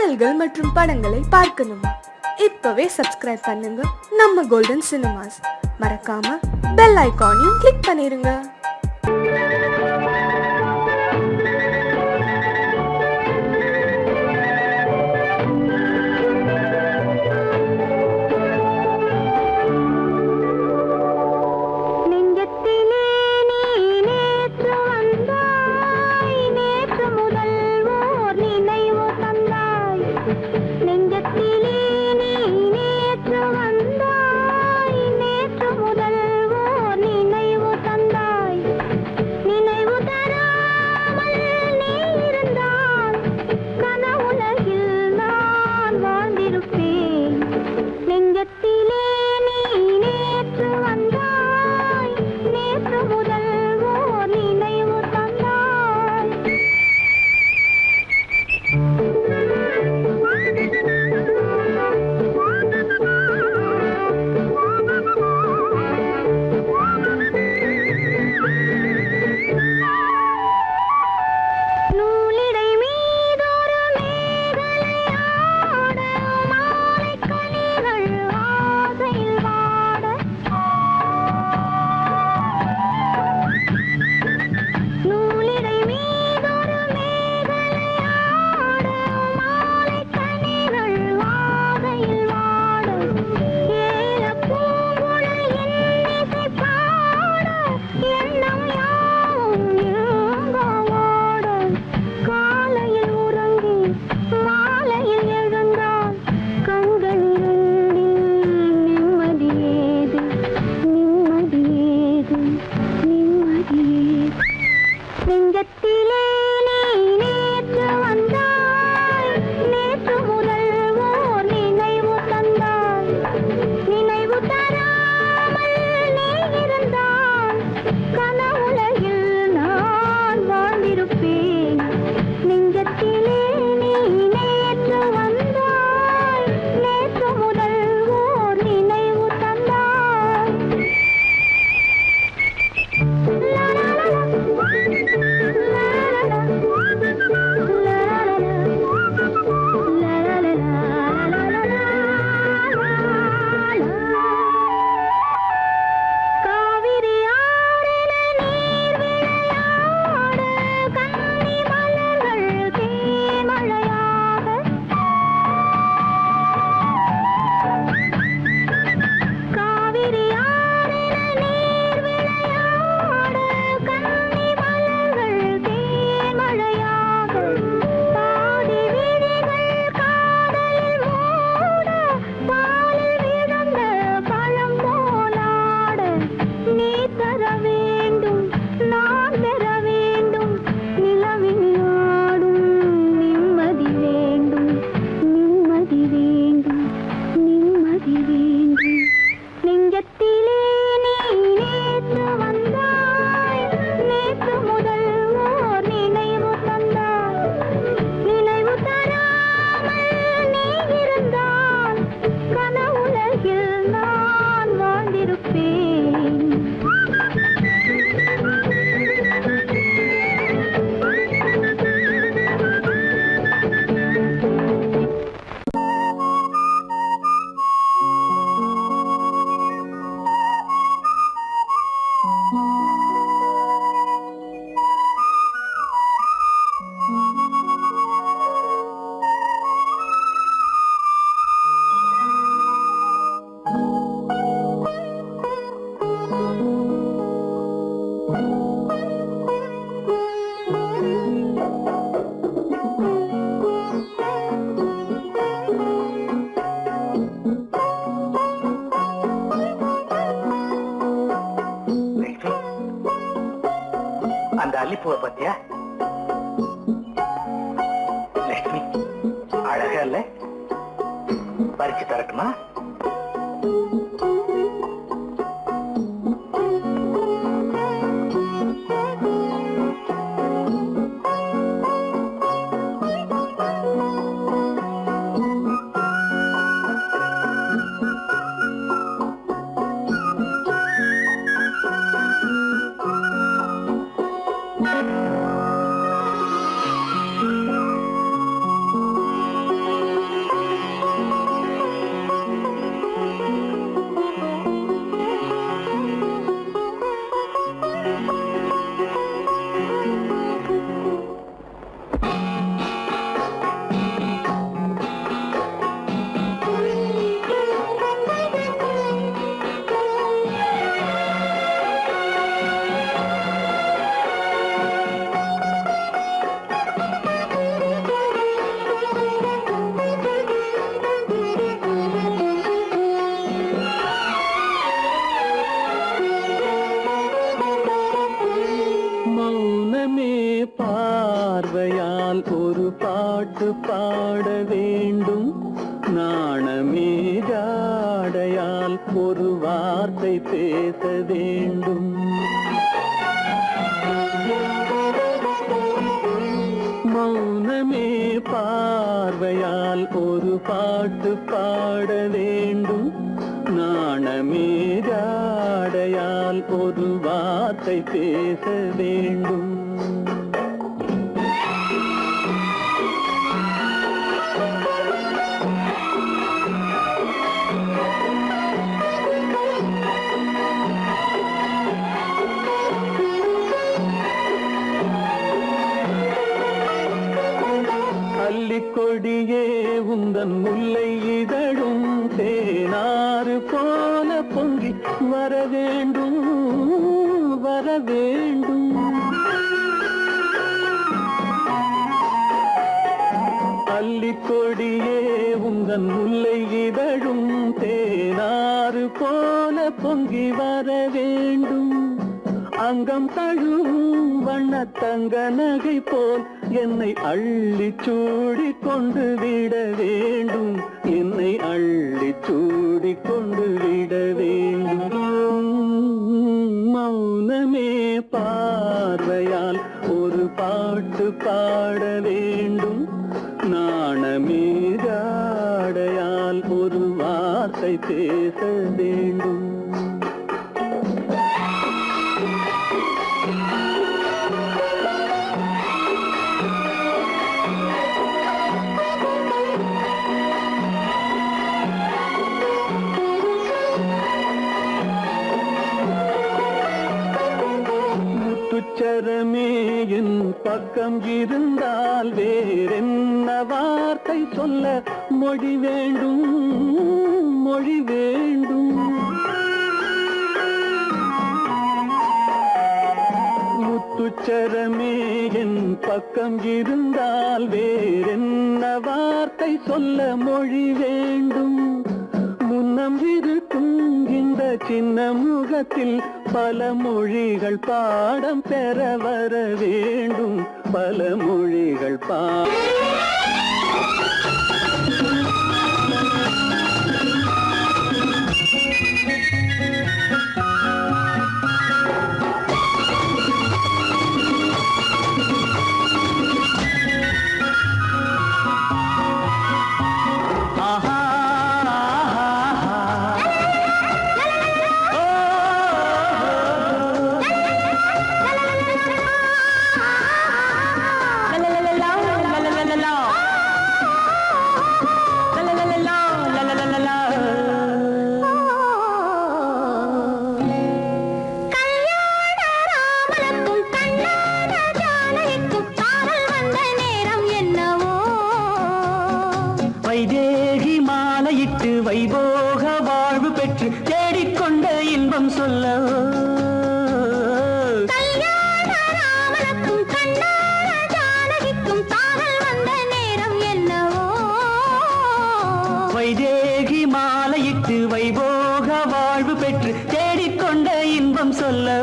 பாடல்கள் மற்றும் படங்களை பார்க்கணுமா? இப்பவே சப்ஸ்கிரைப் பண்ணுங்க நம்ம கோல்டன் சினிமாஸ். மறக்காம பெல் ஐகானையும் கிளிக் பண்ணிருங்க. அந்த அல்லிப்பூவை பத்தியா லட்சுமி? அழகா இல்ல? பறிச்சு தரட்டுமா? பாட வேண்டும். நாணமே ஜாடையால் ஒரு வார்த்தை பேச வேண்டும். மௌனமே பார்வையால் ஒரு பாட்டு பாட வேண்டும். நாணமே ஜாடையால் ஒரு வார்த்தை பேச வேண்டும். கொடியே உந்தன் முல்லை இதழும் தேனாறு போல பொங்கி வர வேண்டும் வர வேண்டும். அல்லிக்கொடியே உந்தன் முல்லை இதழும் தேனாறு போல பொங்கி வர வேண்டும். அங்கம் தழுவும் வண்ணத்தங்க நகை போல் என்னை அள்ளி சூடி கொண்டு விட வேண்டும். என்னை அள்ளி சூடி கொண்டு விட வேண்டும். மௌனமே பார்வையால் ஒரு பாட்டு பாட வேண்டும். நாணமே ஜாடையால் ஒரு வார்த்தை பேச வேண்டும். முத்துச்சரமே என் பக்கம் இருந்தால் வேறென்ன வார்த்தை சொல்ல மொழி வேண்டும் மொழி வேண்டும். முத்துச்சரமே என் பக்கம் இருந்தால் வேறென்ன வார்த்தை சொல்ல மொழி வேண்டும். முன்னம் இருக்கும் இந்த சின்ன முகத்தில் பல மொழிகள் பாடம் பெற வர வேண்டும். பல மொழிகள் வைதேகி மாலையிட்டு வைபோக வாழ்வு பெற்று தேடிக்கொண்ட இன்பம் சொல்ல. வைதேகி மாலையிட்டு வைபோக வாழ்வு பெற்று தேடிக்கொண்ட இன்பம் சொல்ல.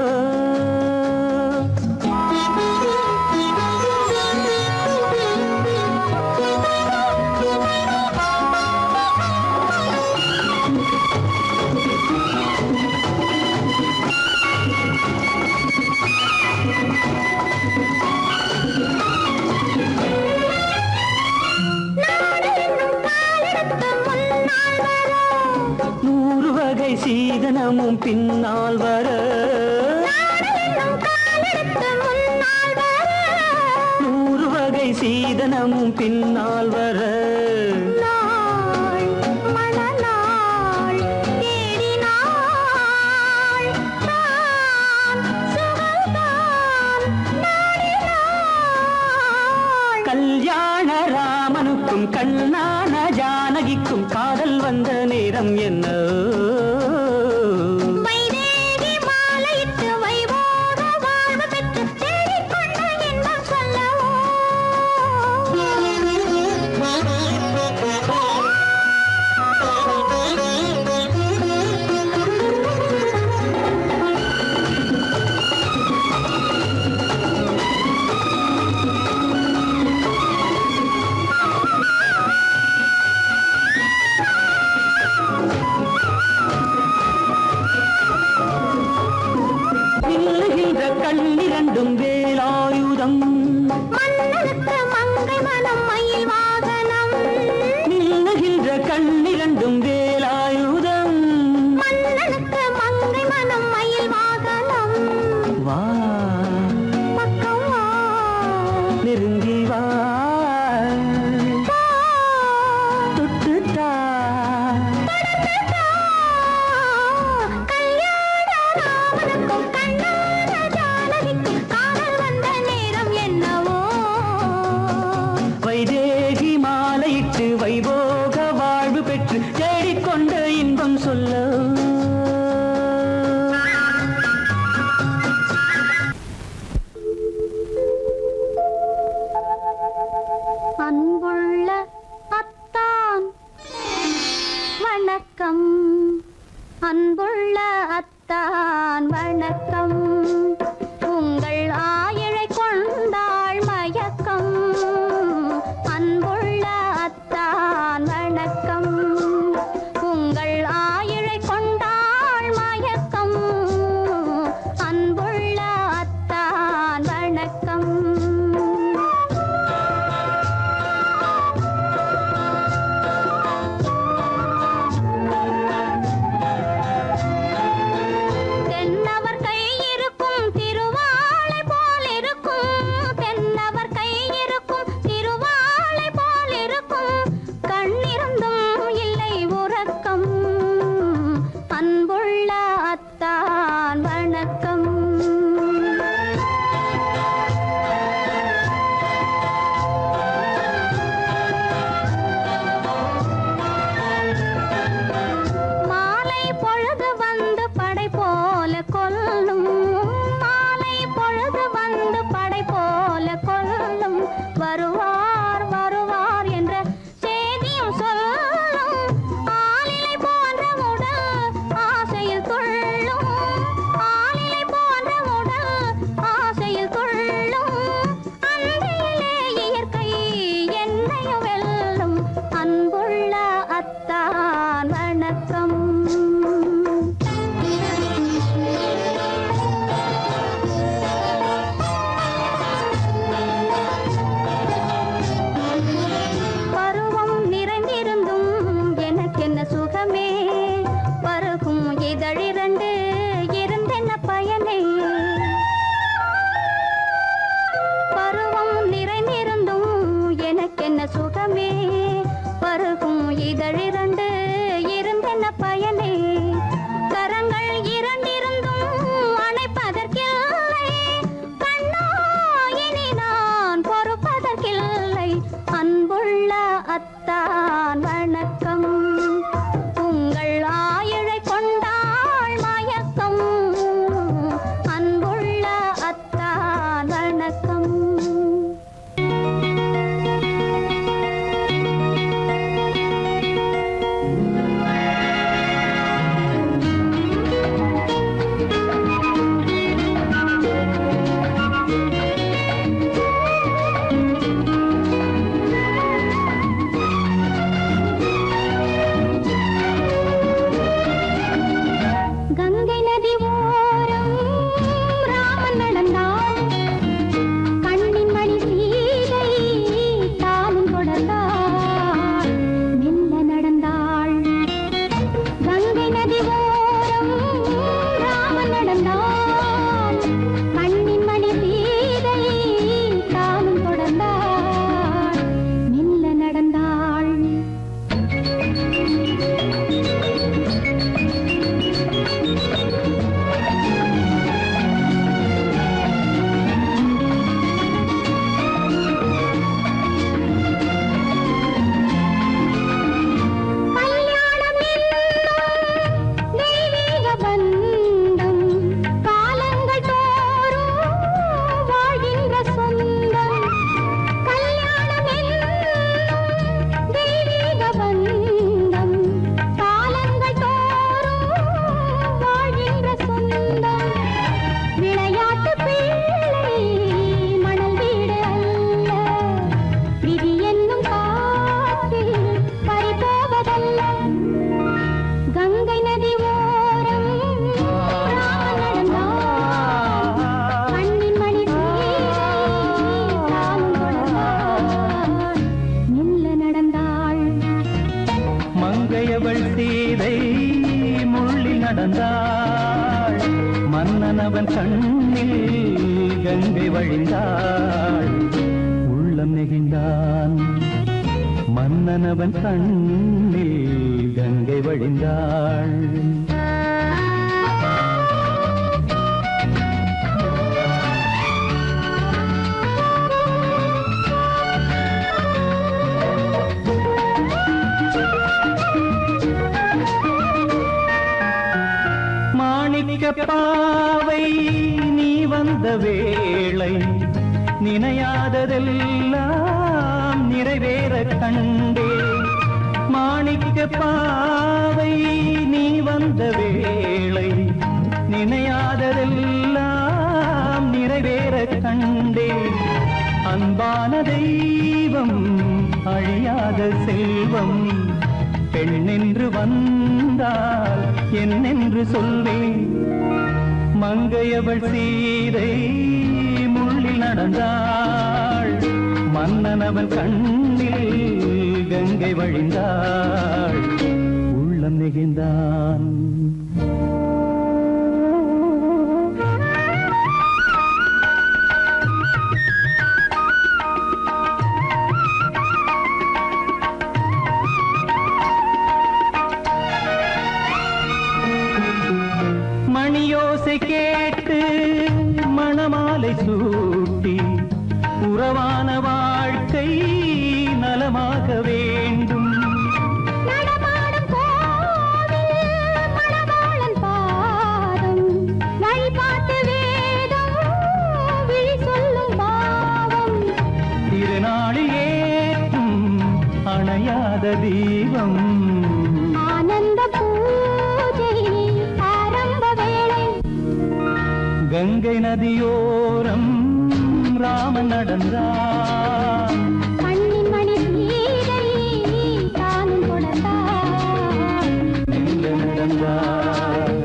சீதனமும் பின்னால் வர. நூறு வகை சீதனமும் பின்னால் வர. கல்யாண ராமனுக்கும் கண்ணான ஜானகிக்கும் காதல் வந்த நேரம் என்ன. கண்ணிரண்டும் வேலாயுதம். மன்னனுக்கு மங்கை மனம் மயில் வாகனம். வா பக்கம் வா. நெருங்கி வா வா. தொட்டுட்டா தொடர்ந்துட்டா. கல்யாண ராமனுக்கும் கண்ணான ஜானகிக்கும் காதல் வந்த நேரம் என்னவோ. வைதேகி மாலையிட்டு வைபோக வாழ்வு பெற்று தேடிக்கொண்ட இன்பம் சொல்ல. அன்புள்ள அத்தான் வணக்கம். அன்புள்ள அத்தான் வணக்கம். உங்கள் ஆயிழை கொண்டாள் மயக்கம். அன்புள்ள அத்தான் வணக்கம். உங்கள் ஆயிழை கொண்டாள் மயக்கம். அன்புள்ள அத்தான் வணக்கம். தென்னவர் கையில் நடந்தாள் மன்னனவன் கண்ணில் கங்கை வழிந்தாள் உள்ளம் நெகிழ்ந்தான் மன்னனவன் கண்ணில் கங்கை வழிந்தாள் பாவை நீ வந்த வேளை நினையாததெல்லாம் நிறைவேற கண்டே மாணிக்க பாவை நீ வந்த வேளை நினையாததெல்லாம் நிறைவேற கண்டே அன்பான தெய்வம் அழியாத செல்வம் பெண்ணென்று வந்தால் என்னென்று சொல்வேன் மங்கையவள் சீதை முள்ளில் நடந்தாள் மன்னனவன் கண்ணில் கங்கை வழிந்தாள் உள்ளம் நெகிழ்ந்தான் மணியோசை கேட்டு மணமாலை சூட்டி உறவான வாழ்க்கை நலமாக வேண்டும் நடமாடும் கோவில் மணவாளன் பாதம் வழிபாட்டு வேதம் விழி சொல்லும் பாவம் திருநாளில் ஏற்றும் அணையாத தீபம் ஆனந்த பூஜை ஆரம்ப வேளை கங்கை நதியோரம் ராமன் நடந்தான் கண்ணின் மணி சீதை தானும் கொடுத்தாள் எங்க நடந்தாள்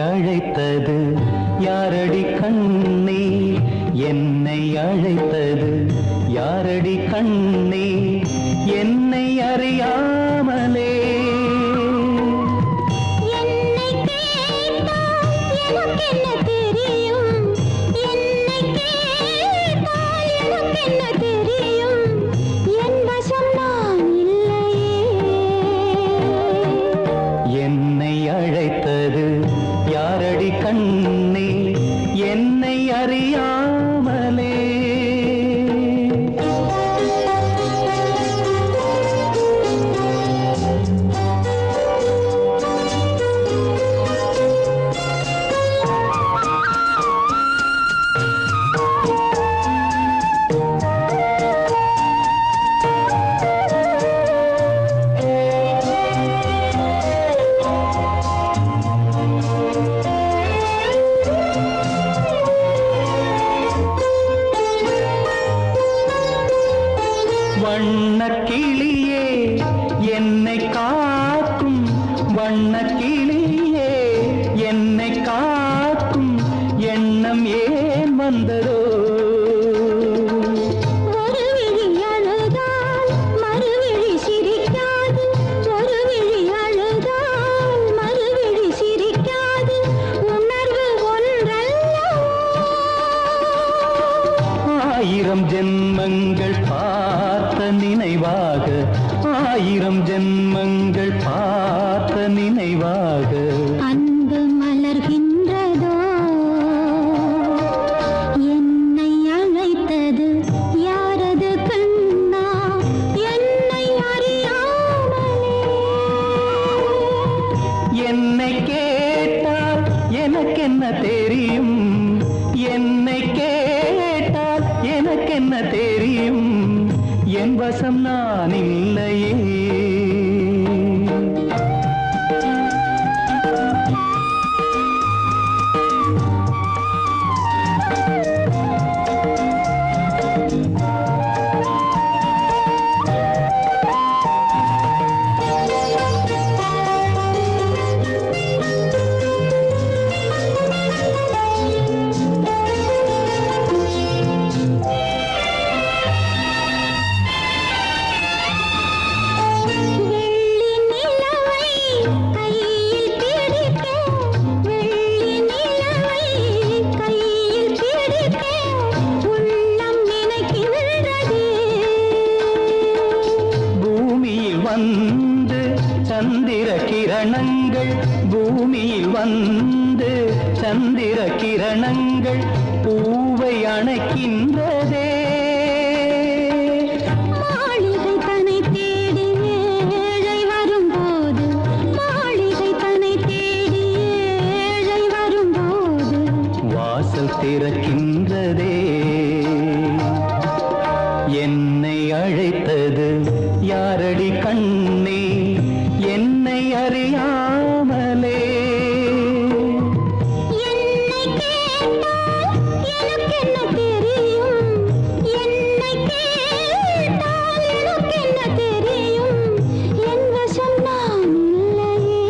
அழைத்தது யாரடி கண்ணே என்னை அழைத்தது யாரடி கண்ணே என்னை அறியாமலே என்னை கேட்டால் எனக்கென்ன தெரியும் என்னை கேட்டால் எனக்கென்ன தெரியும் என் வசம் நான் இல்லையே என்னை அழைத்தது யாரடி கண்ணே என்னை அறியாமலே வண்ணக்கிளியே என்னை காக்கும் வண்ணக்கிளியே என்னை காக்கும் எண்ணம் ஏன் வந்ததோ ஒரு விழி அழுதால் மறுவிழி சிரிக்காது ஒரு விழி அழுதால் மறுவிழி சிரிக்காது உணர்வு ஒன்றல்லவோ ஆயிரம் ஜென்மங்கள் பார்த்த நினைவாக ஆயிரம் ஜென்மங்கள் பார்த்த நினைவாக அன்பு மலர்கின்றதோ என்னை அழைத்தது யாரது கண்ணா என்னை அறியாமலே என்னை கேட்டால் எனக்கென்ன தெரியும் வசம் நான் இல்லையே. வந்து சந்திர கிரணங்கள், பூமியில் வந்து சந்திர கிரணங்கள் பூவை அணைக்கின்றதே. மாளிகை தன்னை தேடி ஏழை வரும்போது, மாளிகை தன்னை தேடி ஏழை வரும்போது வாசல் திறக்கின்றதே. என்னை அழைத்தது யாரடி கண்ணே, என்னை அறியாமலே. என்னை கேட்டால் எனக்கென்ன தெரியும், என்னை கேட்டால் எனக்கென்ன தெரியும், என் வசம் நான் இல்லையே.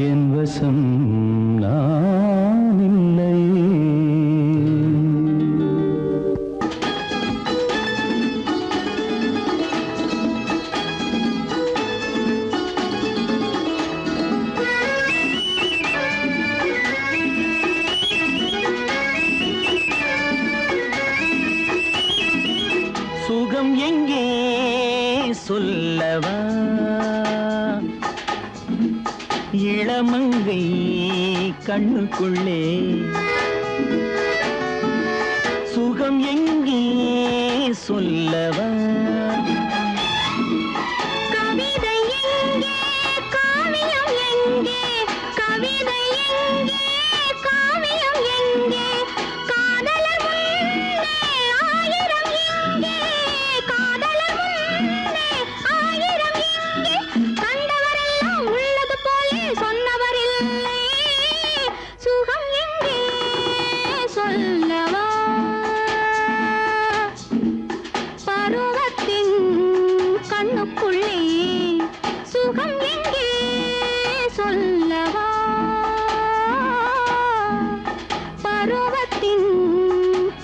என் வசம் நான் இல்லையே. சுகம் எங்கே சொல்லவா, இளமங்கை கண்ணுக்குள்ளே. சுகம் எங்கே சொல்லவா, கவிதை எங்கே, காவியம் எங்கே, கவிதை எங்கே, காவியம் எங்கே, காதலர் முன்னே ஆயிரம் எங்கே, காதலர் முன்னே ஆயிரம் எங்கே, கண்டவரெல்லாம் உள்ளது போலே சொன்னவர் இல்லை. சுகம் எங்கே சொல்லவா, பருவத்தின் கண்ணுக்குள்ளே. சுகம் எங்கே சொல்லவா, பருவத்தின்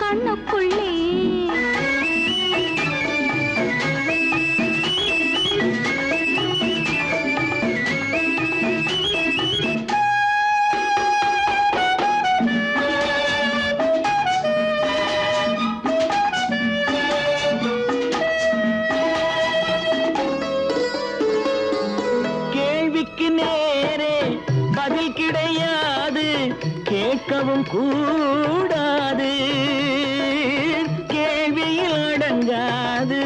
கண்ணுக்குள்ளே. கேள்விக்கு நேரே பதில் கிடையாது, கேட்கவும் கூடாது, கேள்வியில் அடங்காது.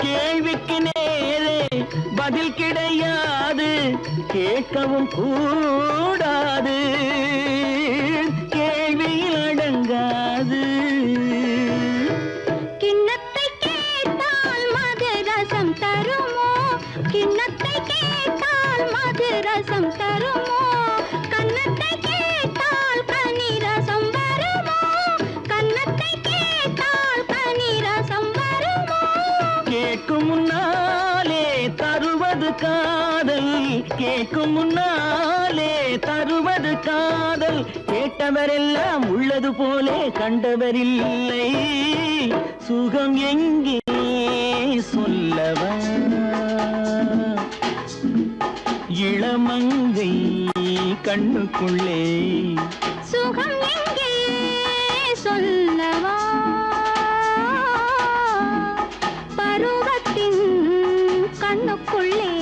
கேள்விக்கு நேரே பதில் கிடையாது, கேட்கவும் கூடாது, கேள்வியில் அடங்காது. கிண்ணத்தை கேட்டால் மது ரசம் தருமோ, கிண்ணத்தை கேட்டால் மது ரசம் தருமோ, கன்னத்தை கேட்டால் கனி ரசம் வருமோ, கன்னத்தை கேட்டால் கனி ரசம் வருமோ. கேட்கும் முன்னாலே தருவது காதல், கேட்கும் முன்னாலே தருவது காதல், கேட்டவரெல்லாம் உள்ளது போலே கண்டவரில்லை. சுகம் எங்கே சொல்லவா, இளமங்கை கண்ணுக்குள்ளே. சுகம் எங்கே சொல்லவா, பருவத்தின் கண்ணுக்குள்ளே.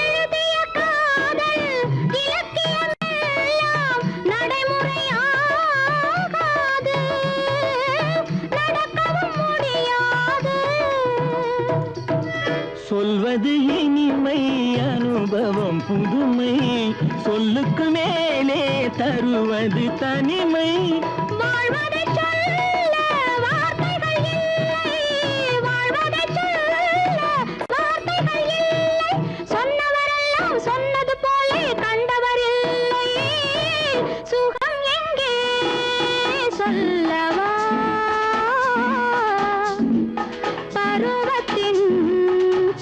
எழுதிய காதல் தருவது இனிமை அனுபவம் புதுமை சொல்லுக்கு மேலே தருவது தனிமை வாழ்வதைச் சொல்ல வார்த்தைகள் இல்லை, வாழ்வதைச் சொல்ல வார்த்தைகள் இல்லை, சொன்னவரெல்லாம் சொன்னது போலே கண்டவர் இல்லை, சுகம் எங்கே சொல்லவா, பருவத்தின்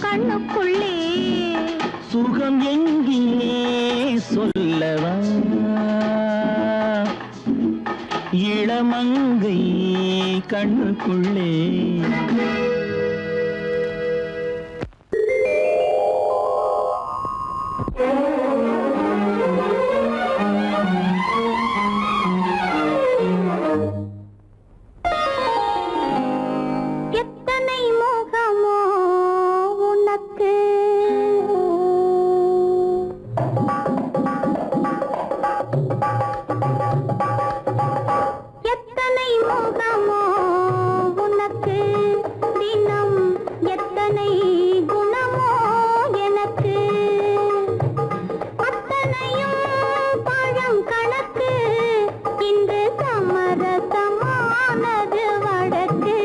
கண்ணுக்குள்ளே சுகம் எங்கே சொல்லவா, இளமங்கை கண்ணுக்குள்ளே. எத்தனை முகமோ உனக்கு, எத்தனை முகமோ உனக்கு, தினம் எத்தனை குணமோ எனக்கு, அத்தனையும் பழம் கணக்கு, இன்று சமரசமானது வழக்கு,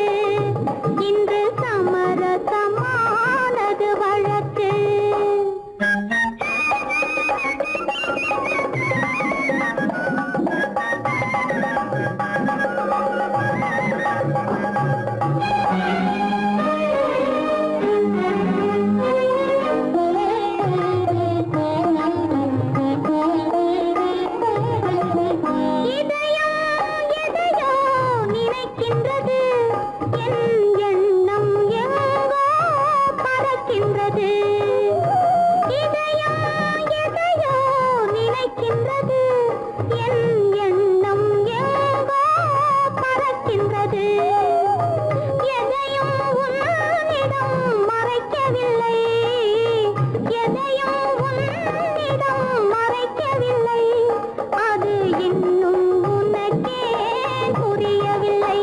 இன்று சமரசமானது வழக்கு. இதயம் எதையோ நினைக்கின்றது, என் எண்ணம் எங்கோ பறக்கின்றது, இதயம் எதையோ நினைக்கின்றது, என் எண்ணம் எங்கோ பறக்கின்றது, எதையும் உன்னிடம் மறைக்கவில்லை, எதையும் உன்னிடம் மறைக்கவில்லை, அது இன்னும் உனக்கே புரியவில்லை.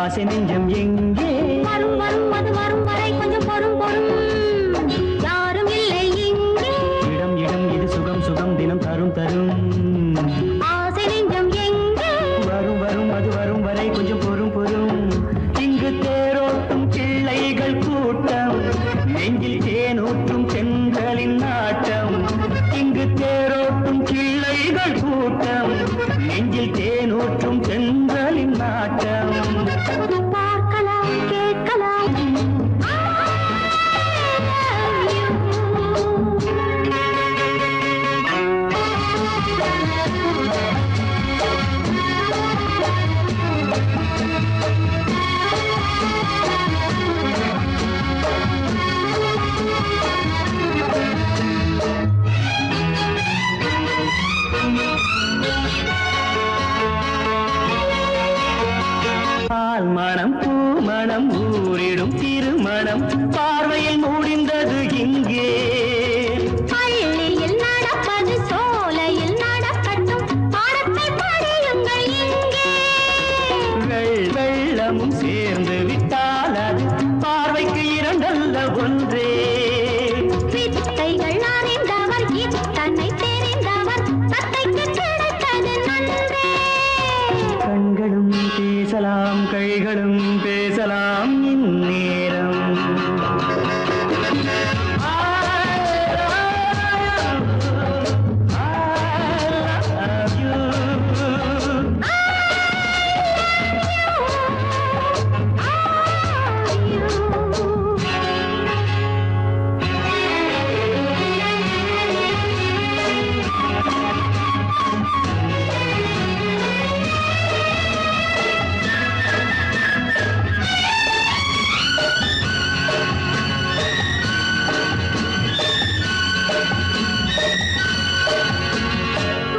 ஆசை நெஞ்சம் எங்கே வரும் வரும் அது வரும் வரை கொஞ்சம் பொறும் பொறும் யாரும் இல்லை இங்கே இடம் இடம் இது சுகம் சுகம் தினம் தரும் தரும் ஆசை நெஞ்சம் எங்கே வரும் வரும் அது வரும் வரை கொஞ்சம் பொறும் பொறும் இங்கு தேரோட்டும் பிள்ளைகள் கூட்டம் நெஞ்சில் தேனூற்றும் பெண்களின் நாட்டம் இங்கு தேரோட்டும் பிள்ளைகள் கூட்டம் நெஞ்சில் தேனூற்றும் பெண்களின் நாட்டம் பார்க்கலாம் கேட்கலாம் பால் மணம் பூ மணம் ஊரிடும் திருமணம் பார்வையில் முடிந்தது இங்கே பள்ளியில் நடப்பது சோலையில் நடக்கட்டும் பாடத்தை படியுங்கள் இங்கே வெள்ளமும் சேர்ந்து விட்டால் அது பார்வைக்கு இரண்டல்ல ஒன்றே வித்தைகள் அறிந்தவர் இத்தனை தெரிந்தவர் சத்தைக்கு கிடைத்தது நன்றே கண்களும் பேசலாம் கைகளும் பேசலாம் இந்நேரம்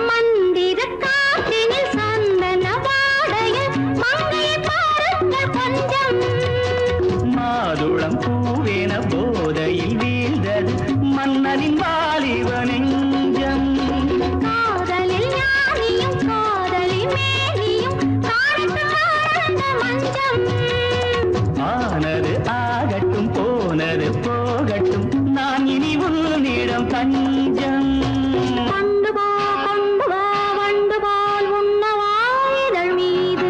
மந்திர காற்றினில் சந்தன வாடையில் மங்கையை பாருங்கள் கொஞ்சம் மாதுளம் பூவேன போதையில் வீழ்ந்தது மன்னனின் வாலிப நெஞ்சம் காதலில் ஞானியும் காதலி மேனியும் காணித்து காணந்த மஞ்சம் ஆனது ஆகட்டும் போனது போகட்டும் நான் இனி உன்னிடம் தஞ்சம் கொண்டு வா வண்டு போல் உண்ணவா இதழ் மீது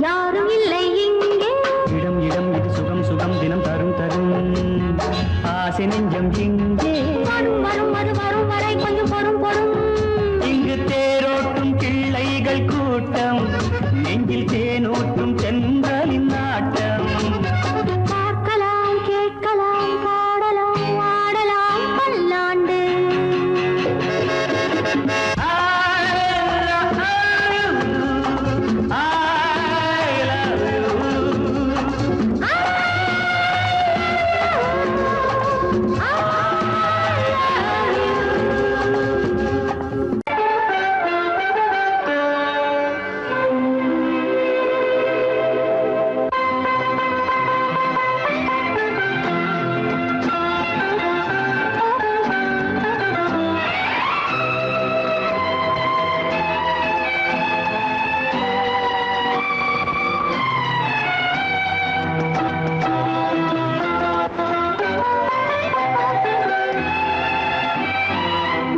யாரும் இல்லை இங்கே இடம் இடம் இது சுகம் சுகம் தினம் தரும் தரும் ஆசை நெஞ்சம் இங்கே வரும் வரும் அது வரும் வரை கொஞ்சம் பொறும் பொறும் இங்கு தேரோட்டும் பிள்ளைகள் கூட்டம் நெஞ்சில் தேனூற்றும் தென்றலின் நாட்டம் பார்க்கலாம் கேட்கலாம் பாடலாம் ஆடலாம் பல்லாண்டு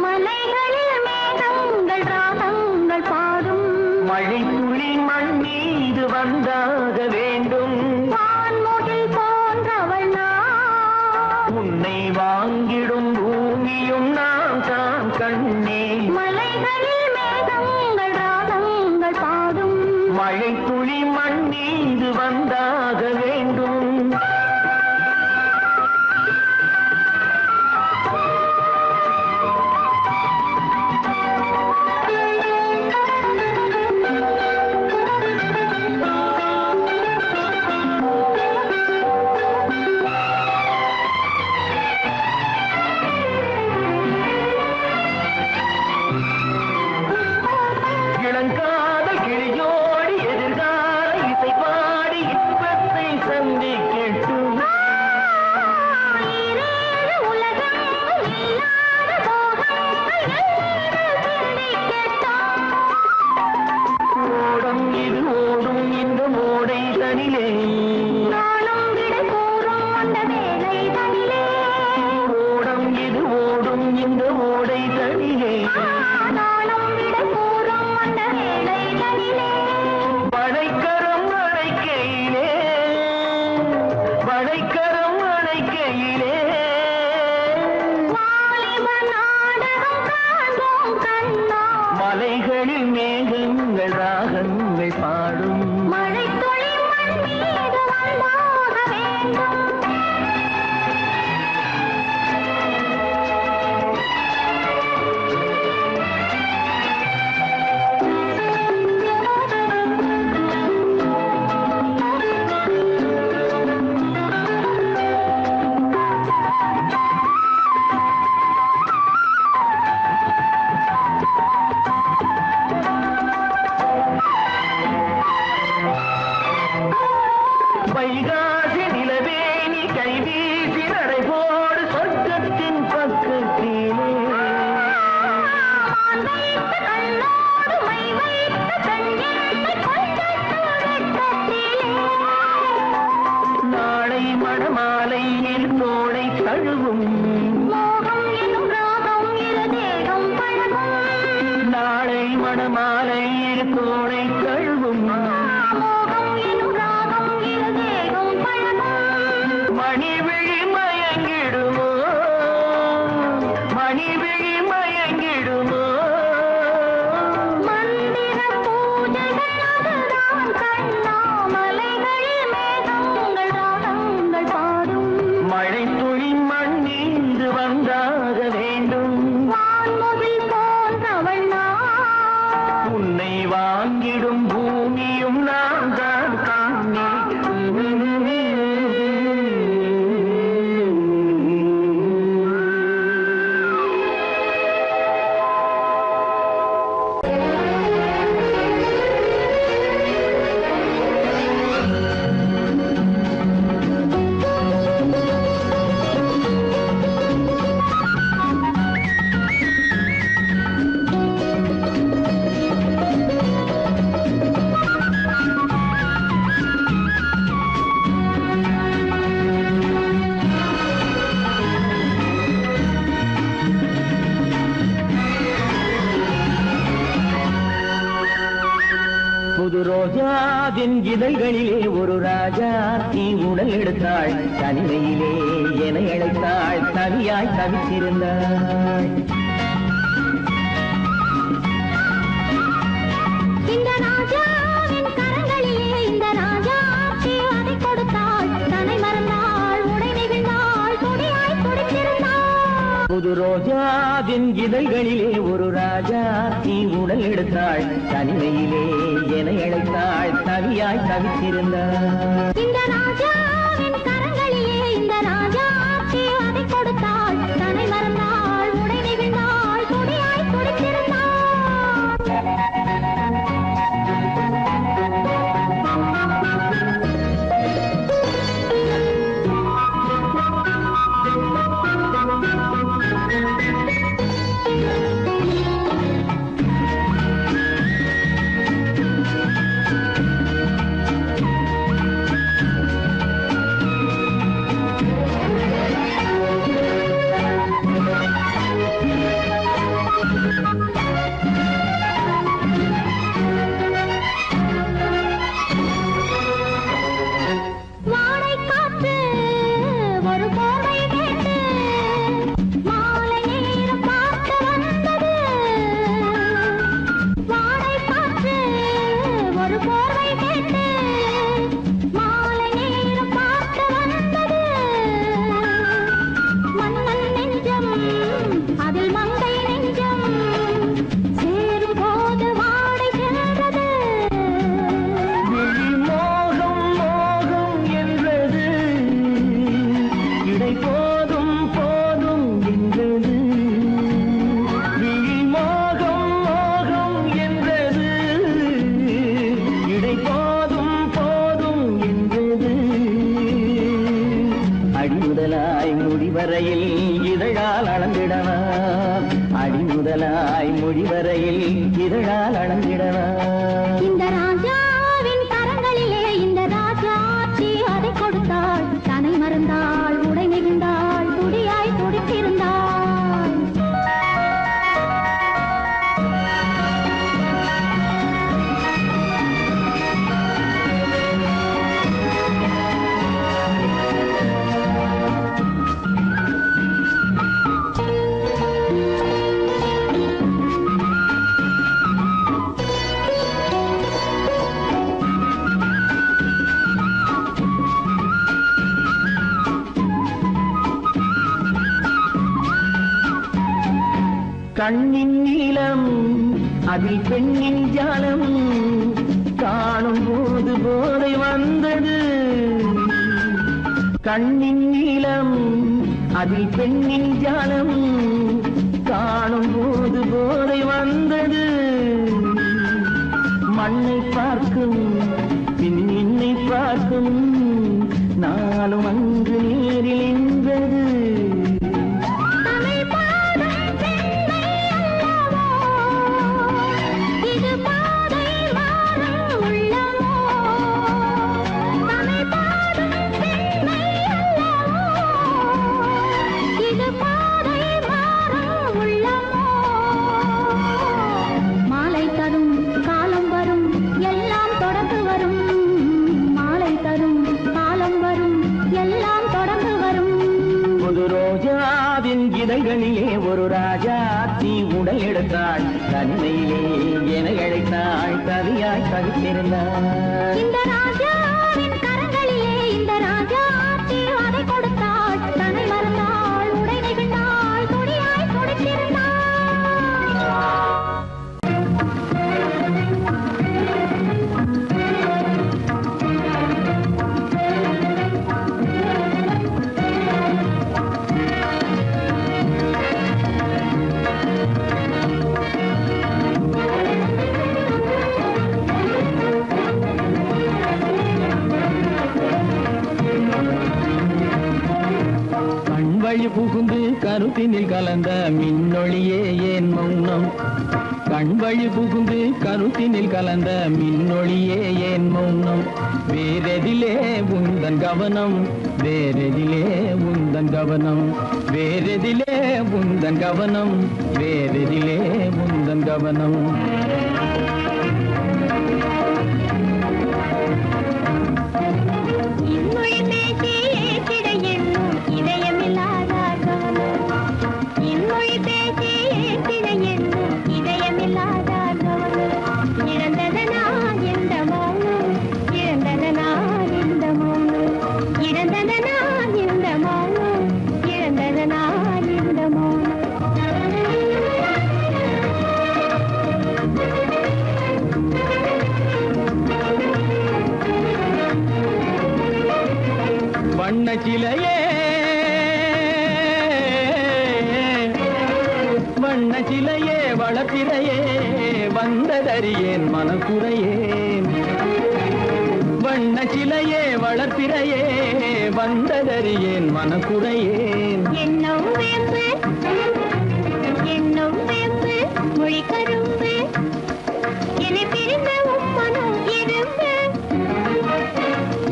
மலைகளில் மேகங்கள் ராகங்கள் பாடும் மழை துளி மண் மீது வந்தாக வேண்டும் வான்முகில் போன்றவள் நான் உன்னை வாங்கிடும் பூமியும் நாம் தான் கண்ணே மலைகளில் மேகங்கள் ராகங்கள் பாடும் மழை துளி மண் மீது வந்தாக வேண்டும் உங்கள் ராகங்கள் பாடும் மழை துளி மண் மீது வந்தாக வேண்டும். வைகாசி நிலவேணி கைவீசி நடைபோடு சொர்க்கத்தின் பக்கத்திலே மான் வைத்த கண்ணோடு மை வைத்த கண்ணென்னை கொஞ்சம் தூரத்திலே. நாளை மணமாலையில் தோளை தழுவும் மோகம் எனும் ராகம் இரு தேகம் பழகும். நாளை மணமாலையில் தோளை தழுவும் மோகம் எனும் ராகம் இரு தேகம் பழகும். மணிவிழி மயங்கிடுமோ மணிவிழி மயங்கிடுமோ மந்திர பூஜைகள் அதுதான் கண்ணா. மலைகளில் மேகங்கள் ராகங்கள் பாடும். மழை துளி மண்ணீந்து வந்தாக வேண்டும் வான்முகில் போன்றவள் நான். உன்னை வாங்கிடும் பூமியும் நான் தான் காணே புது ரோஜாவின் இதழ்களிலே ஒரு ராஜா நீ உடல் எடுத்தாள் தனிமையிலே என அழைத்தாள் தனியாய் தவித்திருந்தாள் இந்த ராஜாவின் கரங்களிலே இந்த ராஜா அதை கொடுத்தாள். தன்னை மறந்தாள் உடை நெகிழ்ந்தாள் துடியாய் துடித்திருந்தாள். புது ரோஜாவின் இதழ்களிலே ஒரு ராஜா நீ உடல் எடுத்தாள் தனிமையிலே என அழைத்தாள் தனியாய் தவித்திருந்தாள் இந்த ராஜாவின் கரங்களிலே இந்த ராஜா அதை கொடுத்தாள். தன்னை மறந்தாள் உடை நெகிழ்ந்தாள் துடியாய் துடித்திருந்தாள். கண்ணின் நீளம் அதில் பெண்ணின் ஜாலம் காணும் போது போதை வந்தது. கண்ணின் நீளம் அதில் பெண்ணின் ஜாலம் காணும் போது போதை வந்தது. மண்ணை பார்க்கும் பின் என்னை பார்க்கும் நாளும் அங்கு நேரில் என்பது. இதழ்களிலே ஒரு ராஜாத்தி உடல் எடுத்தாள். தனிமையிலே என அழைத்தாள். கவியாய் கவித்திருந்தாள். இந்த ராஜாவின் கரங்களிலே இந்த ராஜாத்தி அதை கொடுத்தாள். தன்னை மறந்தாள், உடை நெகிழ்ந்தாள், துணியாய் துடித்திருந்தாள். வழி புகுந்து கருத்தினில் கலந்த மின்னொளியே ஏன் மௌனம். கண் வழி புகுந்து கருத்தினில் கலந்த மின்னொளியே ஏன் மௌனம். வேறெதிலே உந்தன் கவனம், வேறெதிலே உந்தன் கவனம், வேறெதிலே உந்தன் கவனம், வேறெதிலே உந்தன் கவனம். வண்ணச்சிலையே வண்ணச்சிலையே வளர்ப்பிறையே வந்ததறியேன் மனக்குறையேன். வண்ணச்சிலையே வளர்ப்பிறையே வந்ததறியேன் மனக்குறையேன். என்னும் வேம்பு என்னும் வேம்பு மொழி கரும்பு என்னை பிரிந்த உம்மனும் இரும்பு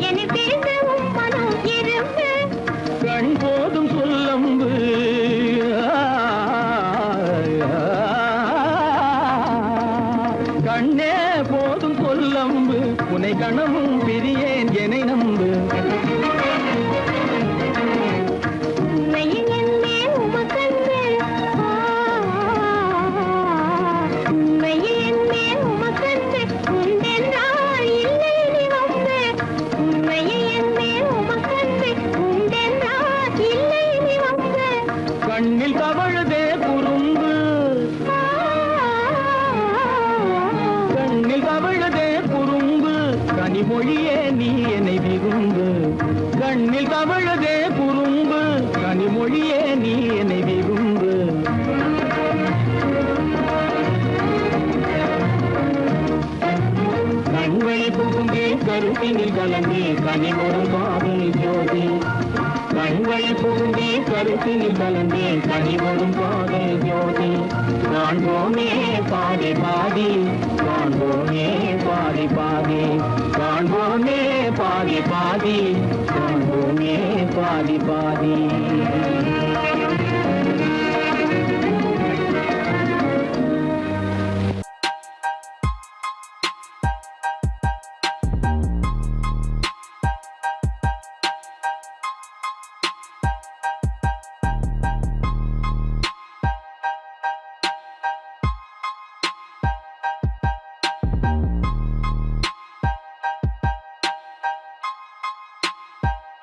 என்னை பிரிந்த உம்மனும் இரும்பு. கண் போதும் சொல்லம்பு கண்ணே போதும் சொல்லம்பு உனை கணமும் பிரியேன் என்னை நம்பு. உண்மையில் என்னே உமக்கன்று உண்மையில் என்னே உமக்கன்று உண்டென்றால் இல்லை நீ வம்பு. உண்மையில் என்னே உமக்கன்று உண்டென்றால் இல்லை நீ வம்பு. கண்ணில் தவழுதே குறும்பு கண்ணில் தவழுதே குறும்பு கனிமொழியே நீ என்னை விரும்பு. கண்ணில் தவழுதே குறும்பு கனிமொழியே நீ என்னை விரும்பு. கண்வழி புகுந்தே கருத்தினில் கலந்தே கனிமொரு காதல் ஜோதி. கண்வழி புகுந்தே கருத்தினில் கலந்தே கனிமொரும் காதல் ஜோதி. காண்போமே பாதி பாதி காண்போமே பாதி பாதி காண்போமே பாதி பாதி காண்போமே பாதி பாதி.